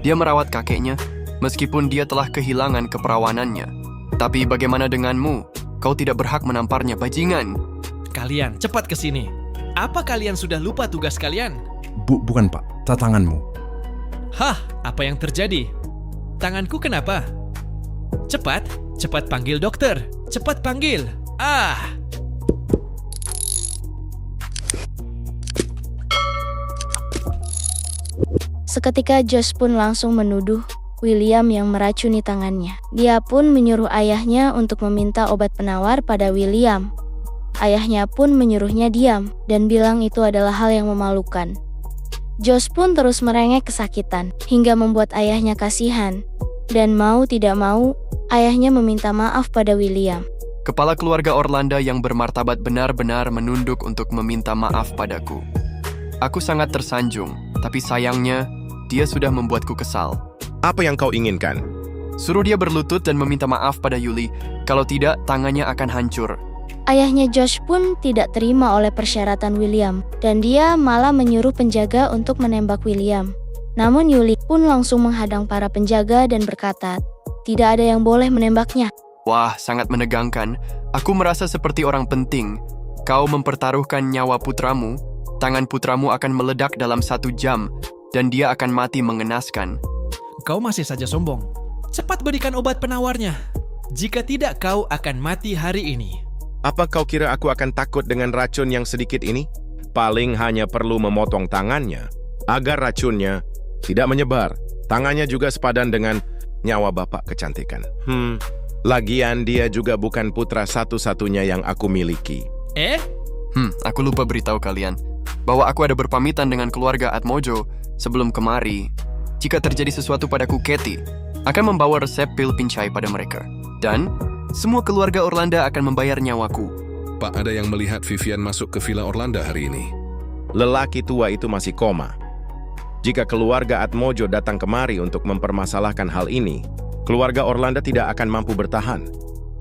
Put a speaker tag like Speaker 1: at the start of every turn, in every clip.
Speaker 1: Dia merawat kakeknya, meskipun dia telah kehilangan keperawanannya. Tapi bagaimana denganmu? Kau tidak berhak menamparnya, bajingan.
Speaker 2: Kalian, cepat ke sini. Apa kalian sudah lupa tugas kalian?
Speaker 3: Bukan Pak, tanganmu.
Speaker 2: Hah, apa yang terjadi? Tanganku kenapa? Cepat panggil dokter. Cepat panggil. Ah!
Speaker 4: Seketika Josh pun langsung menuduh William yang meracuni tangannya. Dia pun menyuruh ayahnya untuk meminta obat penawar pada William. Ayahnya pun menyuruhnya diam dan bilang itu adalah hal yang memalukan. Josh pun terus merengek kesakitan hingga membuat ayahnya kasihan. Dan mau tidak mau, ayahnya meminta maaf pada William.
Speaker 1: Kepala keluarga Orlando yang bermartabat benar-benar menunduk untuk meminta maaf padaku. Aku sangat tersanjung, tapi sayangnya, dia sudah membuatku kesal.
Speaker 5: Apa yang kau inginkan?
Speaker 1: Suruh dia berlutut dan meminta maaf pada Yuli, kalau tidak tangannya akan hancur.
Speaker 4: Ayahnya Josh pun tidak terima oleh persyaratan William, dan dia malah menyuruh penjaga untuk menembak William. Namun Yuli pun langsung menghadang para penjaga dan berkata, tidak ada yang boleh menembaknya.
Speaker 1: Wah, sangat menegangkan. Aku merasa seperti orang penting. Kau mempertaruhkan nyawa putramu, tangan putramu akan meledak dalam 1 jam, dan dia akan mati mengenaskan.
Speaker 2: Kau masih saja sombong. Cepat berikan obat penawarnya. Jika tidak, kau akan mati hari ini.
Speaker 5: Apa kau kira aku akan takut dengan racun yang sedikit ini? Paling hanya perlu memotong tangannya, agar racunnya tidak menyebar. Tangannya juga sepadan dengan nyawa bapak kecantikan. Lagian dia juga bukan putra satu-satunya yang aku miliki.
Speaker 1: Aku lupa beritahu kalian bahwa aku ada berpamitan dengan keluarga Atmojo sebelum kemari. Jika terjadi sesuatu padaku, Katie akan membawa resep pil pincai pada mereka. Dan semua keluarga Orlando akan membayar nyawaku.
Speaker 6: Pak, ada yang melihat Vivian masuk ke Villa Orlando hari ini.
Speaker 5: Lelaki tua itu masih koma. Jika keluarga Atmojo datang kemari untuk mempermasalahkan hal ini, keluarga Orlando tidak akan mampu bertahan.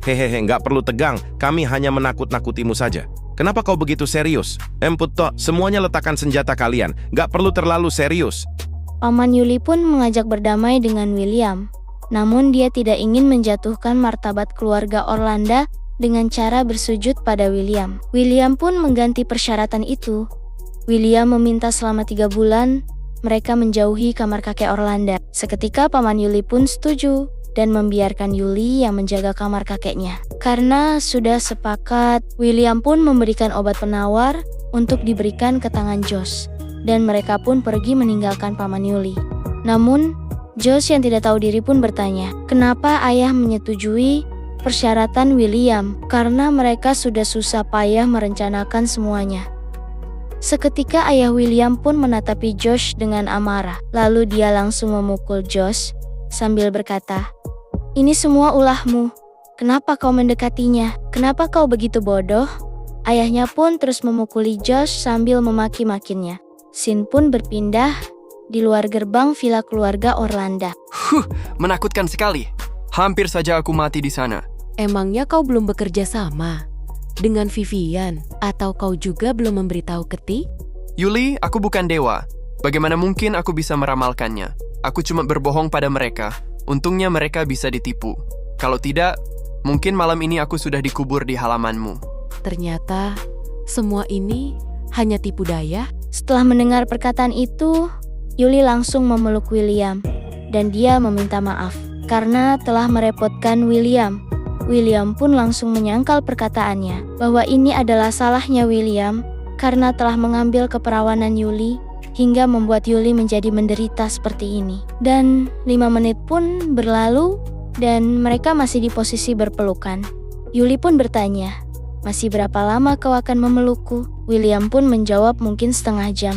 Speaker 5: Hehehe, nggak perlu tegang, kami hanya menakut-nakutimu saja. Kenapa kau begitu serius? Emputto, semuanya letakkan senjata kalian, nggak perlu terlalu serius.
Speaker 4: Paman Yuli pun mengajak berdamai dengan William. Namun dia tidak ingin menjatuhkan martabat keluarga Orlando dengan cara bersujud pada William. William pun mengganti persyaratan itu. William meminta selama 3 bulan mereka menjauhi kamar kakek Orlando. Seketika Paman Yuli pun setuju dan membiarkan Yuli yang menjaga kamar kakeknya. Karena sudah sepakat, William pun memberikan obat penawar untuk diberikan ke tangan Josh. Dan mereka pun pergi meninggalkan Paman Yuli. Namun, Josh yang tidak tahu diri pun bertanya, kenapa ayah menyetujui persyaratan William? Karena mereka sudah susah payah merencanakan semuanya. Seketika ayah William pun menatapi Josh dengan amarah. Lalu dia langsung memukul Josh sambil berkata, ini semua ulahmu. Kenapa kau mendekatinya? Kenapa kau begitu bodoh? Ayahnya pun terus memukuli Josh sambil memaki-makinya. Scene pun berpindah di luar gerbang villa keluarga Orlando.
Speaker 1: Menakutkan sekali. Hampir saja aku mati di sana.
Speaker 7: Emangnya kau belum bekerja sama dengan Vivian? Atau kau juga belum memberitahu Keti?
Speaker 1: Yuli, aku bukan dewa. Bagaimana mungkin aku bisa meramalkannya? Aku cuma berbohong pada mereka. Untungnya mereka bisa ditipu. Kalau tidak, mungkin malam ini aku sudah dikubur di halamanmu.
Speaker 7: Ternyata semua ini hanya tipu daya.
Speaker 4: Setelah mendengar perkataan itu, Yuli langsung memeluk William dan dia meminta maaf karena telah merepotkan William. William pun langsung menyangkal perkataannya bahwa ini adalah salahnya William karena telah mengambil keperawanan Yuli hingga membuat Yuli menjadi menderita seperti ini. Dan 5 menit pun berlalu dan mereka masih di posisi berpelukan. Yuli pun bertanya, masih berapa lama kau akan memelukku? William pun menjawab mungkin setengah jam.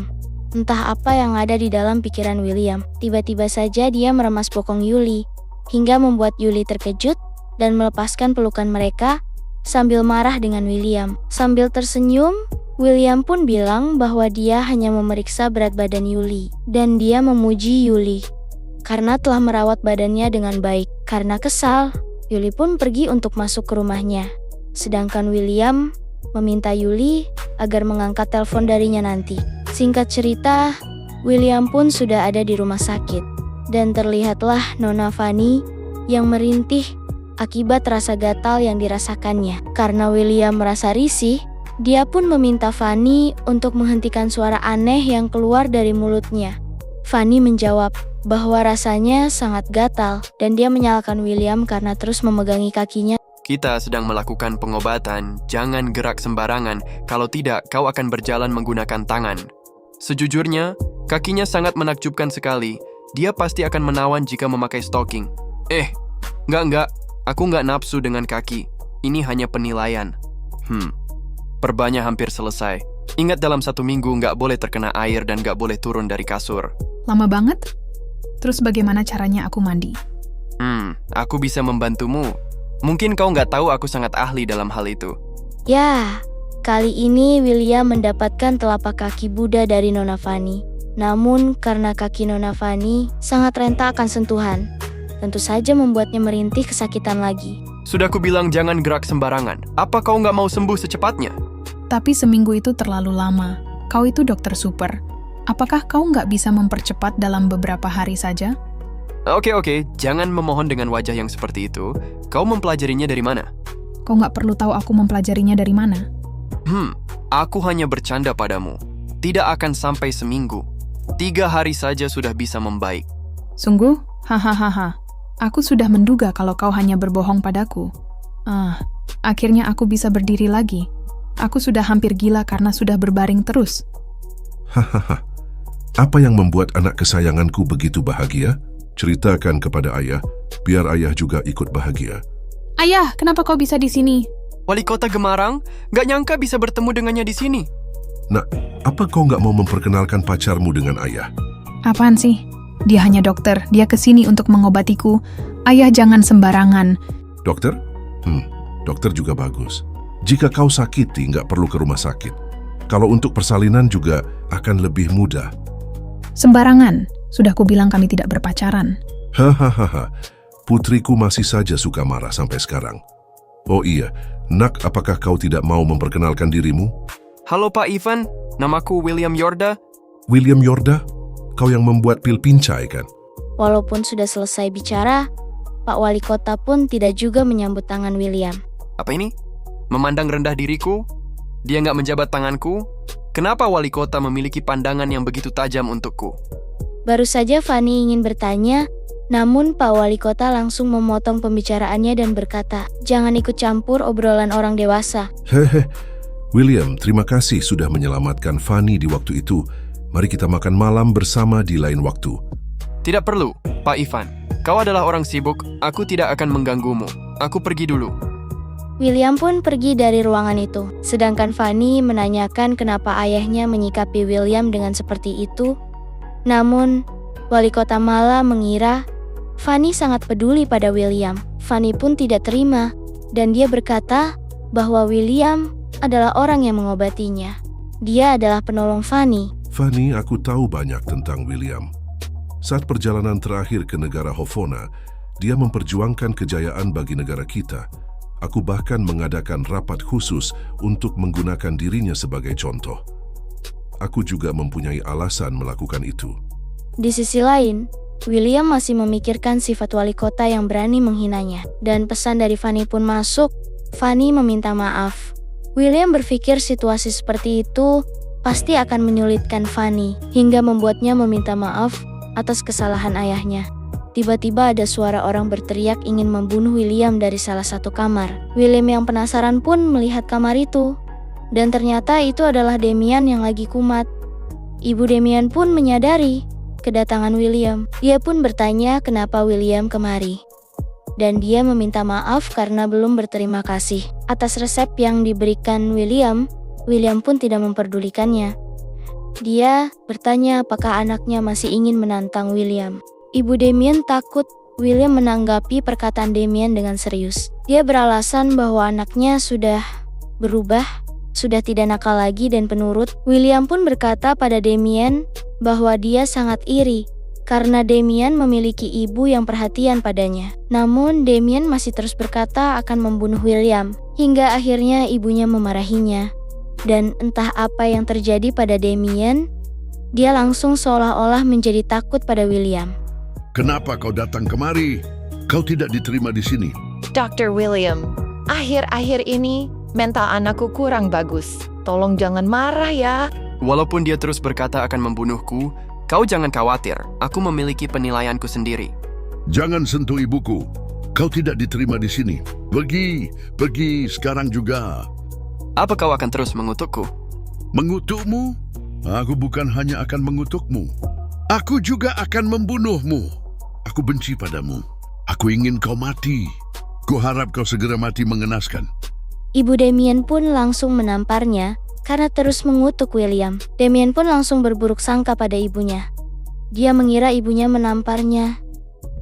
Speaker 4: Entah apa yang ada di dalam pikiran William. Tiba-tiba saja dia meremas bokong Yuli hingga membuat Yuli terkejut dan melepaskan pelukan mereka sambil marah dengan William. Sambil tersenyum, William pun bilang bahwa dia hanya memeriksa berat badan Yuli dan dia memuji Yuli karena telah merawat badannya dengan baik. Karena kesal, Yuli pun pergi untuk masuk ke rumahnya. Sedangkan William meminta Yuli agar mengangkat telepon darinya nanti. Singkat cerita, William pun sudah ada di rumah sakit. dan terlihatlah Nona Fanny yang merintih akibat rasa gatal yang dirasakannya. Karena William merasa risih, dia pun meminta Fanny untuk menghentikan suara aneh yang keluar dari mulutnya. Fanny menjawab bahwa rasanya sangat gatal dan dia menyalahkan William karena terus memegangi kakinya.
Speaker 1: Kita sedang melakukan pengobatan, jangan gerak sembarangan, kalau tidak kau akan berjalan menggunakan tangan. Sejujurnya, kakinya sangat menakjubkan sekali, dia pasti akan menawan jika memakai stocking. Enggak, aku nggak nafsu dengan kaki, ini hanya penilaian. Perbannya hampir selesai. Ingat dalam 1 minggu nggak boleh terkena air dan nggak boleh turun dari kasur.
Speaker 8: Lama banget? Terus bagaimana caranya aku mandi?
Speaker 1: Aku bisa membantumu. Mungkin kau nggak tahu aku sangat ahli dalam hal itu.
Speaker 4: Ya, kali ini William mendapatkan telapak kaki Buddha dari Nona Fanny. Namun karena kaki Nona Fanny sangat rentak akan sentuhan, tentu saja membuatnya merintih kesakitan lagi.
Speaker 1: Sudah ku bilang jangan gerak sembarangan. Apa kau nggak mau sembuh secepatnya?
Speaker 8: Tapi seminggu itu terlalu lama. Kau itu dokter super. Apakah kau nggak bisa mempercepat dalam beberapa hari saja?
Speaker 1: Oke, jangan memohon dengan wajah yang seperti itu. Kau mempelajarinya dari mana?
Speaker 8: Kau nggak perlu tahu aku mempelajarinya dari mana.
Speaker 1: Aku hanya bercanda padamu. Tidak akan sampai seminggu. 3 hari saja sudah bisa membaik.
Speaker 8: Sungguh? Hahaha. Aku sudah menduga kalau kau hanya berbohong padaku. Akhirnya aku bisa berdiri lagi. Aku sudah hampir gila karena sudah berbaring terus.
Speaker 3: Hahaha. Apa yang membuat anak kesayanganku begitu bahagia? Ceritakan kepada ayah, biar ayah juga ikut bahagia.
Speaker 8: Ayah, kenapa kau bisa di sini?
Speaker 1: Wali kota Gemarang, nggak nyangka bisa bertemu dengannya di sini.
Speaker 3: Nak, apa kau nggak mau memperkenalkan pacarmu dengan ayah?
Speaker 8: Apaan sih? Dia hanya dokter, dia kesini untuk mengobatiku. Ayah jangan sembarangan.
Speaker 3: Dokter? Dokter juga bagus. Jika kau sakiti, nggak perlu ke rumah sakit. Kalau untuk persalinan juga akan lebih mudah.
Speaker 8: Sembarangan. Sudah kubilang kami tidak berpacaran.
Speaker 3: Hahaha, putriku masih saja suka marah sampai sekarang. Oh iya, Nak, apakah kau tidak mau memperkenalkan dirimu?
Speaker 1: Halo Pak Ivan, namaku William Yorda.
Speaker 3: William Yorda? Kau yang membuat pil pincai kan?
Speaker 4: Walaupun sudah selesai bicara, Pak Wali Kota pun tidak juga menyambut tangan William.
Speaker 1: Apa ini? Memandang rendah diriku? Dia nggak menjabat tanganku? Kenapa Wali Kota memiliki pandangan yang begitu tajam untukku?
Speaker 4: Baru saja Fanny ingin bertanya, namun Pak Wali Kota langsung memotong pembicaraannya dan berkata, jangan ikut campur obrolan orang dewasa.
Speaker 3: William, terima kasih sudah menyelamatkan Fanny di waktu itu. Mari kita makan malam bersama di lain waktu.
Speaker 1: Tidak perlu, Pak Ivan. Kau adalah orang sibuk, aku tidak akan mengganggumu. Aku pergi dulu.
Speaker 4: William pun pergi dari ruangan itu. Sedangkan Fanny menanyakan kenapa ayahnya menyikapi William dengan seperti itu. Namun, Wali Kota malah mengira Fanny sangat peduli pada William. Fanny pun tidak terima, dan dia berkata bahwa William adalah orang yang mengobatinya. Dia adalah penolong Fanny.
Speaker 3: Fanny, aku tahu banyak tentang William. Saat perjalanan terakhir ke negara Hofona, dia memperjuangkan kejayaan bagi negara kita. Aku bahkan mengadakan rapat khusus untuk menggunakan dirinya sebagai contoh. Aku juga mempunyai alasan melakukan itu.
Speaker 4: Di sisi lain, William masih memikirkan sifat wali kota yang berani menghinanya. Dan pesan dari Fanny pun masuk. Fanny meminta maaf. William berpikir situasi seperti itu pasti akan menyulitkan Fanny, hingga membuatnya meminta maaf atas kesalahan ayahnya. Tiba-tiba ada suara orang berteriak ingin membunuh William dari salah satu kamar. William yang penasaran pun melihat kamar itu. Dan ternyata itu adalah Damian yang lagi kumat. Ibu Damian pun menyadari kedatangan William. Dia pun bertanya kenapa William kemari. Dan dia meminta maaf karena belum berterima kasih atas resep yang diberikan William. William pun tidak memperdulikannya. Dia bertanya apakah anaknya masih ingin menantang William. Ibu Damian takut William menanggapi perkataan Damian dengan serius. Dia beralasan bahwa anaknya sudah berubah, sudah tidak nakal lagi dan penurut. William pun berkata pada Damian bahwa dia sangat iri karena Damian memiliki ibu yang perhatian padanya. Namun Damian masih terus berkata akan membunuh William, hingga akhirnya ibunya memarahinya. Dan entah apa yang terjadi pada Damian, dia langsung seolah-olah menjadi takut pada William.
Speaker 3: Kenapa kau datang kemari? Kau tidak diterima di sini.
Speaker 9: Dr. William, akhir-akhir ini mental anakku kurang bagus. Tolong jangan marah ya.
Speaker 1: Walaupun dia terus berkata akan membunuhku, kau jangan khawatir, aku memiliki penilaianku sendiri.
Speaker 3: Jangan sentuh ibuku. Kau tidak diterima di sini. Pergi sekarang juga.
Speaker 1: Apa kau akan terus mengutukku?
Speaker 3: Mengutukmu? Aku bukan hanya akan mengutukmu. Aku juga akan membunuhmu. Aku benci padamu. Aku ingin kau mati. Kuharap kau segera mati mengenaskan.
Speaker 4: Ibu Damien pun langsung menamparnya karena terus mengutuk William. Damien pun langsung berburuk sangka pada ibunya. Dia mengira ibunya menamparnya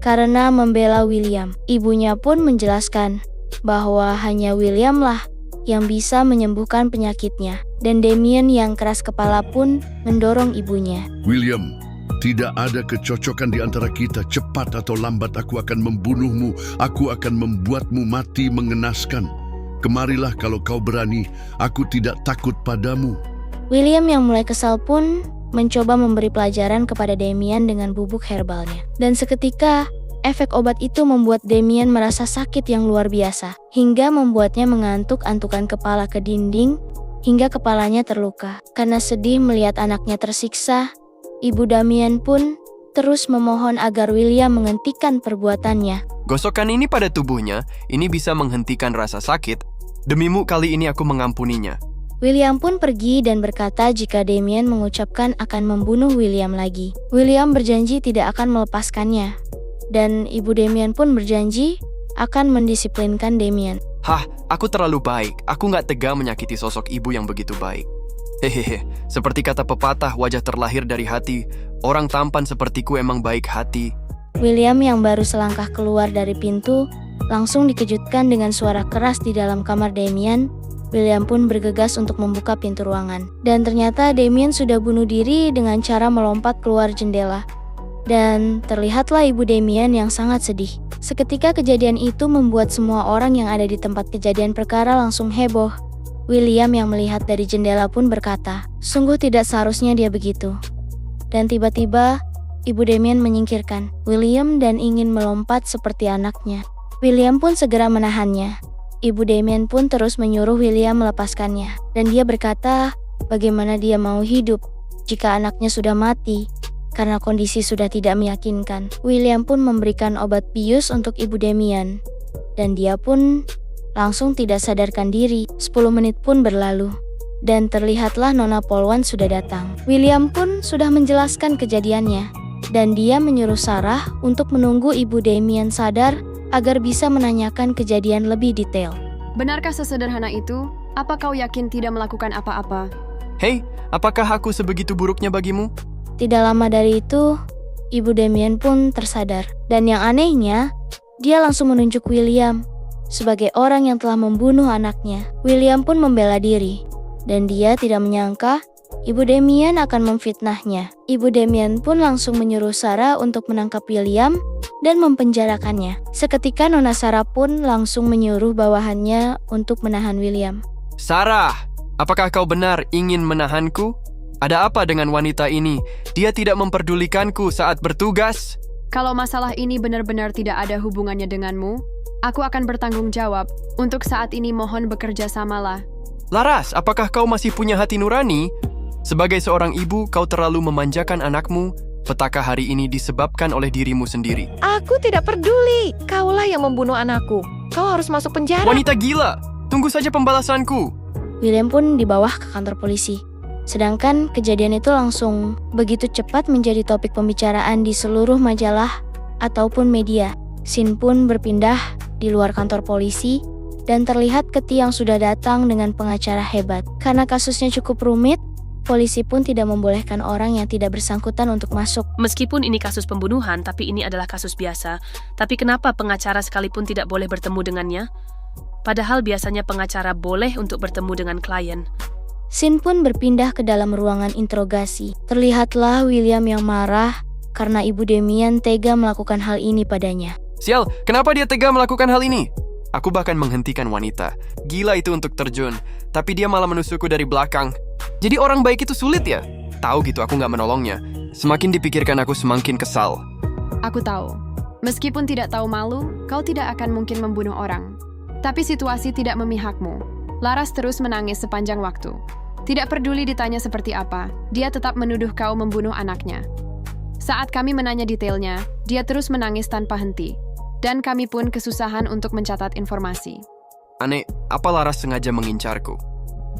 Speaker 4: karena membela William. Ibunya pun menjelaskan bahwa hanya William lah yang bisa menyembuhkan penyakitnya. Dan Damien yang keras kepala pun mendorong ibunya.
Speaker 3: William, tidak ada kecocokan di antara kita. Cepat atau lambat aku akan membunuhmu. Aku akan membuatmu mati mengenaskan. Kemarilah kalau kau berani. Aku tidak takut padamu.
Speaker 4: William yang mulai kesal pun mencoba memberi pelajaran kepada Damien dengan bubuk herbalnya. Dan seketika, efek obat itu membuat Damien merasa sakit yang luar biasa, hingga membuatnya mengantuk-antukan kepala ke dinding, hingga kepalanya terluka. Karena sedih melihat anaknya tersiksa, Ibu Damien pun terus memohon agar William menghentikan perbuatannya.
Speaker 1: Gosokan ini pada tubuhnya, ini bisa menghentikan rasa sakit. Demimu kali ini aku mengampuninya.
Speaker 4: William pun pergi dan berkata jika Damien mengucapkan akan membunuh William lagi. William berjanji tidak akan melepaskannya. Dan Ibu Damien pun berjanji akan mendisiplinkan Damien.
Speaker 1: Hah, aku terlalu baik. Aku nggak tega menyakiti sosok ibu yang begitu baik. Hehehe, seperti kata pepatah, wajah terlahir dari hati. Orang tampan sepertiku emang baik hati.
Speaker 4: William yang baru selangkah keluar dari pintu, langsung dikejutkan dengan suara keras di dalam kamar Damien. William pun bergegas untuk membuka pintu ruangan. Dan ternyata Damien sudah bunuh diri dengan cara melompat keluar jendela. Dan terlihatlah Ibu Damien yang sangat sedih. Seketika kejadian itu membuat semua orang yang ada di tempat kejadian perkara langsung heboh. William yang melihat dari jendela pun berkata, sungguh tidak seharusnya dia begitu. Dan tiba-tiba, Ibu Damien menyingkirkan William dan ingin melompat seperti anaknya. William pun segera menahannya. Ibu Damien pun terus menyuruh William melepaskannya. Dan dia berkata, bagaimana dia mau hidup jika anaknya sudah mati? Karena kondisi sudah tidak meyakinkan. William pun memberikan obat bius untuk Ibu Damien. Dan dia pun langsung tidak sadarkan diri. 10 menit pun berlalu. Dan terlihatlah Nona Polwan sudah datang. William pun sudah menjelaskan kejadiannya. Dan dia menyuruh Sarah untuk menunggu Ibu Damien sadar agar bisa menanyakan kejadian lebih detail.
Speaker 10: Benarkah sesederhana itu? Apa kau yakin tidak melakukan apa-apa?
Speaker 1: Hei, apakah aku sebegitu buruknya bagimu?
Speaker 4: Tidak lama dari itu, Ibu Damien pun tersadar. Dan yang anehnya, dia langsung menunjuk William sebagai orang yang telah membunuh anaknya. William pun membela diri. Dan dia tidak menyangka Ibu Damien akan memfitnahnya. Ibu Damien pun langsung menyuruh Sarah untuk menangkap William dan mempenjarakannya. Seketika Nona Sarah pun langsung menyuruh bawahannya untuk menahan William.
Speaker 1: Sarah, apakah kau benar ingin menahanku? Ada apa dengan wanita ini? Dia tidak memperdulikanku saat bertugas.
Speaker 10: Kalau masalah ini benar-benar tidak ada hubungannya denganmu, aku akan bertanggung jawab. Untuk saat ini mohon bekerja samalah.
Speaker 1: Laras, apakah kau masih punya hati nurani? Sebagai seorang ibu, kau terlalu memanjakan anakmu. Petaka hari ini disebabkan oleh dirimu sendiri.
Speaker 9: Aku tidak peduli. Kaulah yang membunuh anakku. Kau harus masuk penjara.
Speaker 1: Wanita gila! Tunggu saja pembalasanku.
Speaker 4: William pun dibawa ke kantor polisi. Sedangkan kejadian itu langsung begitu cepat menjadi topik pembicaraan di seluruh majalah ataupun media. Scene pun berpindah di luar kantor polisi dan terlihat Keti yang sudah datang dengan pengacara hebat. Karena kasusnya cukup rumit, polisi pun tidak membolehkan orang yang tidak bersangkutan untuk masuk.
Speaker 11: Meskipun ini kasus pembunuhan, tapi ini adalah kasus biasa. Tapi kenapa pengacara sekalipun tidak boleh bertemu dengannya? Padahal biasanya pengacara boleh untuk bertemu dengan klien.
Speaker 4: Scene pun berpindah ke dalam ruangan interogasi. Terlihatlah William yang marah karena Ibu Damien tega melakukan hal ini padanya.
Speaker 1: Sial, kenapa dia tega melakukan hal ini? Aku bahkan menghentikan wanita. Gila itu untuk terjun, tapi dia malah menusukku dari belakang. Jadi orang baik itu sulit ya? Tahu gitu aku nggak menolongnya. Semakin dipikirkan aku semakin kesal.
Speaker 10: Aku tahu. Meskipun tidak tahu malu, kau tidak akan mungkin membunuh orang. Tapi situasi tidak memihakmu. Laras terus menangis sepanjang waktu. Tidak peduli ditanya seperti apa, dia tetap menuduh kau membunuh anaknya. Saat kami menanya detailnya, dia terus menangis tanpa henti. Dan kami pun kesusahan untuk mencatat informasi.
Speaker 1: Aneh, apa Laras sengaja mengincarku?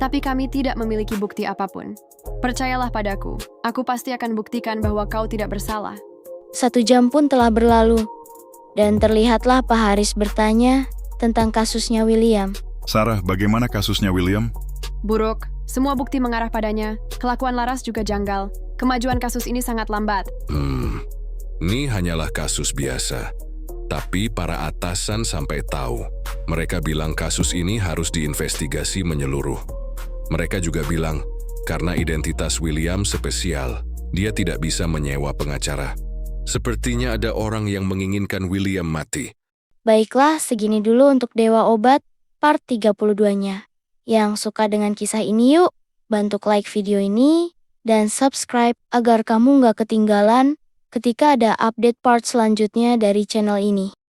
Speaker 10: Tapi kami tidak memiliki bukti apapun. Percayalah padaku, aku pasti akan buktikan bahwa kau tidak bersalah.
Speaker 4: 1 jam pun telah berlalu, dan terlihatlah Pak Haris bertanya tentang kasusnya William.
Speaker 12: Sarah, bagaimana kasusnya William?
Speaker 10: Buruk, semua bukti mengarah padanya. Kelakuan Laras juga janggal. Kemajuan kasus ini sangat lambat.
Speaker 6: Ini hanyalah kasus biasa. Tapi para atasan sampai tahu. Mereka bilang kasus ini harus diinvestigasi menyeluruh. Mereka juga bilang, karena identitas William spesial, dia tidak bisa menyewa pengacara. Sepertinya ada orang yang menginginkan William mati.
Speaker 4: Baiklah, segini dulu untuk Dewa Obat part 32-nya. Yang suka dengan kisah ini yuk, bantu like video ini, dan subscribe agar kamu nggak ketinggalan ketika ada update part selanjutnya dari channel ini.